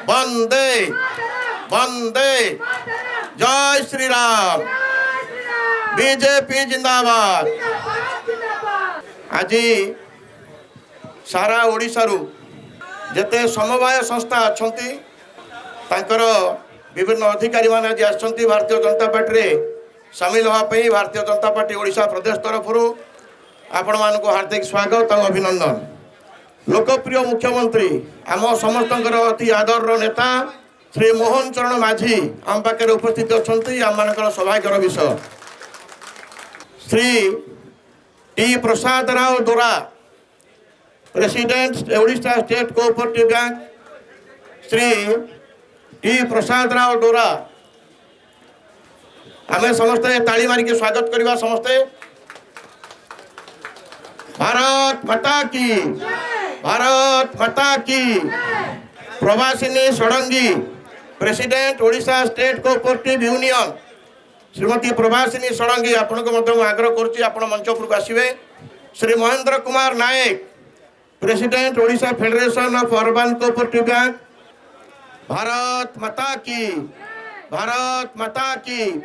वंदे वंदे जय श्री राम बीजेपी जिंदाबाद। आज सारा ओडिशा रु जते समवाय संस्था अच्छी तांकर विभिन्न अधिकारी मान आज आसछन्ति भारतीय जनता पार्टी रे सामिल होवाई। भारतीय जनता पार्टी ओडिशा प्रदेश तरफ आपण मानक हार्दिक स्वागत और अभिनंदन। लोकप्रिय मुख्यमंत्री आम समस्त अति आदर नेता श्री मोहन चरण माझी आम पाखे उपस्थित अच्छा आम मान सौभाग्यर विषय। Shri T Prasad Rao Dora president Odisha state cooperative bank, Shri T Prasad Rao Dora आमे समस्ते ताली मारिक स्वागत करवा। समस्ते भारत माता की, भारत माता की। Prabasini Sadangi president Odisha state cooperative union Shrimati Prabasini Sadangi आपण को आग्रह करुच्ची आपण मंच उपरକୁ आसिबे। Shri Mahendra Kumar Nayak president Odisha federation of urban cooperative bank. Bharat Mata की, भारत माता की।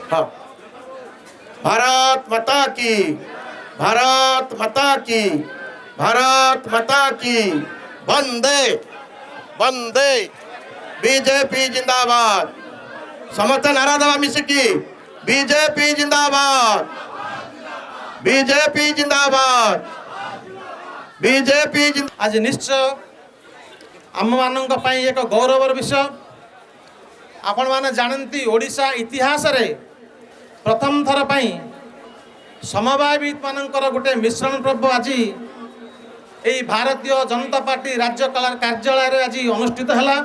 हाँ। भारत माता की, भारत माता की, भारत माता की। वंदे वंदे बीजेपी जिंदाबाद। समस्त नारा दवा मिसिकी बीजेपी जिंदाबाद, बीजेपी जिंदाबाद, बीजेपी। आज निश्चय आम मान एक गौरवर विषय। आपण माने जानती ओडिशा इतिहास रे प्रथम थर पाई समवायवित मानकर गोटे मिश्रण पर्व आज यही भारतीय जनता पार्टी राज्य कार्यालय रे आज अनुष्ठित है।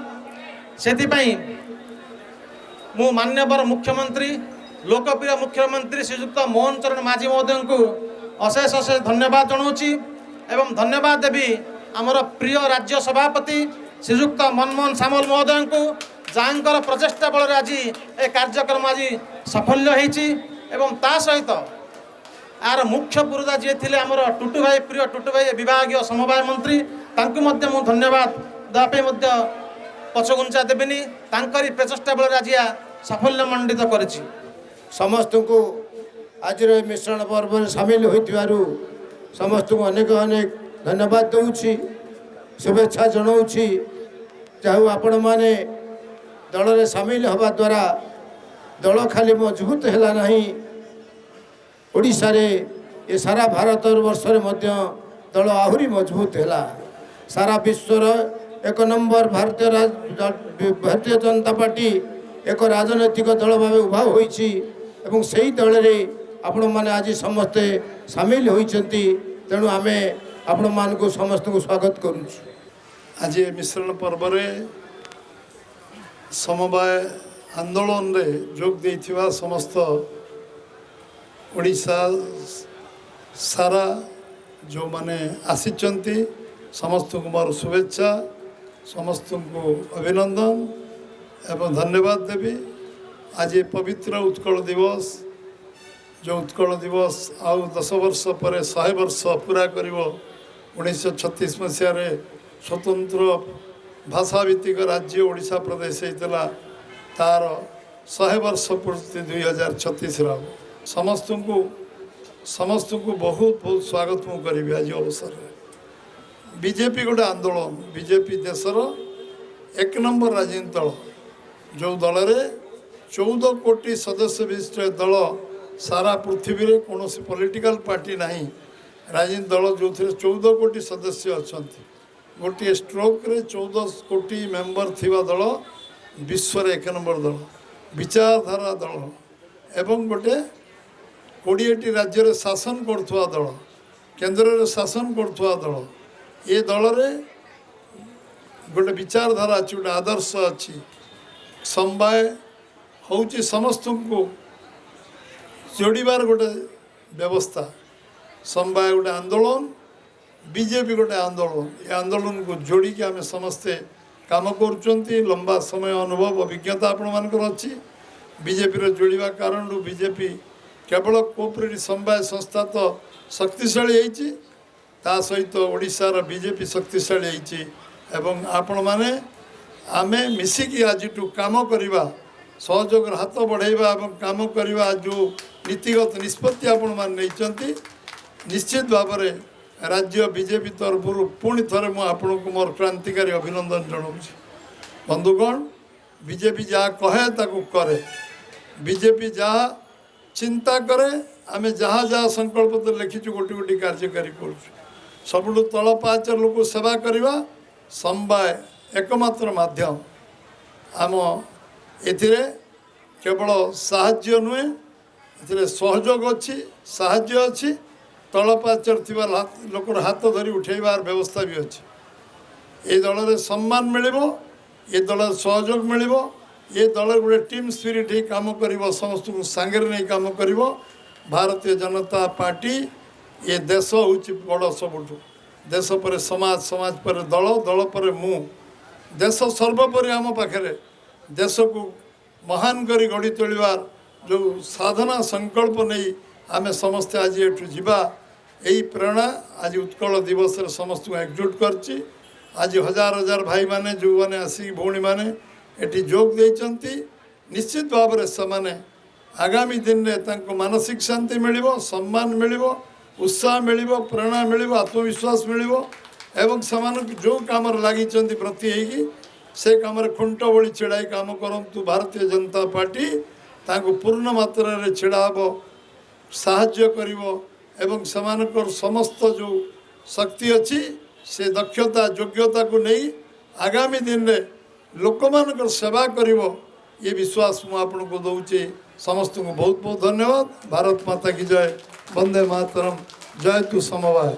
से मु मान्यवर मुख्यमंत्री लोकप्रिय मुख्यमंत्री श्रीयुक्त मोहन चरण माझी महोदय को अशेष अशेष धन्यवाद जनाऊँगी एवं धन्यवाद देवी आमर प्रिय राज्य सभापति श्रीयुक्त मनमोहन सामल महोदय को जहाँकर प्रचेषा बल आज ए कार्यक्रम आज सफल होती। ता सहित यार मुख्य पुरोधा जी थे आमर टुटू भाई प्रिय टुटू भाई विभाग समवाय मंत्री तांकु मध्य मु धन्यवाद देवाई पछगुंचा देविनी तांकरी प्रचेष्टा बल आज साफल्य मंडित करिछि। समस्त को आज मिश्रण पर्व में सामिल होइतिबारु समस्त को अनेक अनेक धन्यवाद दूची शुभेच्छा जनाऊँगी। चाहू आपण मैंने दल में सामिल हवा द्वारा दल खाली मजबूत है नहीं ओडिशा रे ये सारा भारत वर्ष मध्य दल आहरी मजबूत है सारा विश्वर एक नंबर भारतीय जनता पार्टी एक राजनैतिक दल भाव उभा होइछि एवं सही दल रे आपण माने आज समस्ते सामिल होइछंती तेणु आमे आपण मान को समस्त को स्वागत करूँ। आज मिश्रण पर्व में समवाय आंदोलन रे जोग देथिबा समस्त ओडिशा सारा जो माने आसिचंती समस्त को मोर शुभेच्छा समस्त को अभिनंदन एवं धन्यवाद देवी। आज पवित्र उत्कल दिवस जो उत्कल दिवस आउ 10 वर्ष पर 100 वर्ष पूरा करिवो 1936 मसीह स्वतंत्र भाषाभित्तिक राज्य ओडिशा प्रदेश होता तार 100 वर्ष पूर्ति 2036 समस्त को बहुत बहुत स्वागत मु करी आज अवसर में। बीजेपी गोटे आंदोलन बीजेपी देशर 1 नंबर राजनीति दल जो दल रे 14 कोटी सदस्य विशिष्ट दल सारा पृथ्वी रे कौन पॉलिटिकल पार्टी नहीं राजनीति दल जो 14 कोटी सदस्य अच्छा गोटे स्ट्रोक रे 14 कोटी मेंबर थिबा दल विश्व रे 1 नंबर दल विचारधारा दल एवं गोटे 20टी राज्य रे शासन करथुआ दल केंद्र रे शासन करथुआ दल ये दल रे गोटे विचारधारा अच्छी गोटे आदर्श अच्छी समवाय होउची समस्त को जोड़ीबार गोटे व्यवस्था समवाय गोटे आंदोलन बीजेपी गोटे आंदोलन ये आंदोलन को जोड़ी के आम समस्ते काम कर लंबा समय अनुभव अभिज्ञता आपण मानकर अच्छी बीजेपी जोड़वा कारण बीजेपी केवल कोऑपरेटिव समवाय संस्था तो शक्तिशाली होती ता सहित ओडिशार बीजेपी शक्तिशाली होती एवं आपण माने आमे मिसिकी आज काम करवा सहयोग हाथ बढ़ाइबा एवं काम करवा जो नीतिगत निष्पत्ति आपण मान नहीं निश्चित भाव में राज्य बीजेपी तरफ पुणी थे मुझे को मोर क्रांतिकारी अभिनंदन जनाऊँ। बंधुगण बीजेपी जहाँ कहे ताकू करे बीजेपी जहाँ चिंता करे आम जहाँ जहाँ संकल्प तो लिखीचु गोटी गोटी कार्यकारी कर सबुठ तल पाचर लोक सेवा करवा समवाय एकमात्र माध्यम आम एथिरे केवल साहाय्य नुहे एथिरे सहयोग अच्छी साहाय्य अच्छी तल पाचर थिबा लोकर हाथ धरी उठेबार व्यवस्था भी अच्छी ये दल रे सम्मान मिलिबो ये दल सहयोग मिलिबो ये दल गोटे टीम स्पिरिट ही काम करिबो समस्त को सांगे नहीं काम करिबो। भारतीय जनता पार्टी ये देश होची बड़ सबुठु देश पर समाज समाज पर दल दल पर मु देश सर्वोपरि आम पाखे देश को महान करी गढ़ी तोलिबार जो साधना संकल्प नहीं आमे समस्ते आज एठू जीवा यही प्रेरणा आज उत्कल दिवस समस्त को एकजुट करछि। आज हजार हजार भाई माने जो माने आसी भौणी माने एठी जोग देइचंती निश्चित भाव में से आगामी दिन में तांको मानसिक शांति मिलिबो सम्मान मिलिबो उत्साह मिलिबो प्रेरणा मिलिबो आत्मविश्वास मिलिबो एवं से जो काम लगी प्रति होगी से कम खुंट भली छिड़ाई काम करंतु भारतीय जनता पार्टी तांको पूर्ण मात्रा रे छिड़ा हबो साहाय्य करिवो एवं समानकर समस्त जो शक्ति अच्छी से दक्षता योग्यता को नहीं आगामी दिन में लोक मानकर सेवा करिवो ये विश्वास मु आपन को दउचे। समस्त को बहुत बहुत धन्यवाद। भारत माता की जय। वंदे मातरम। जय तु समवाय।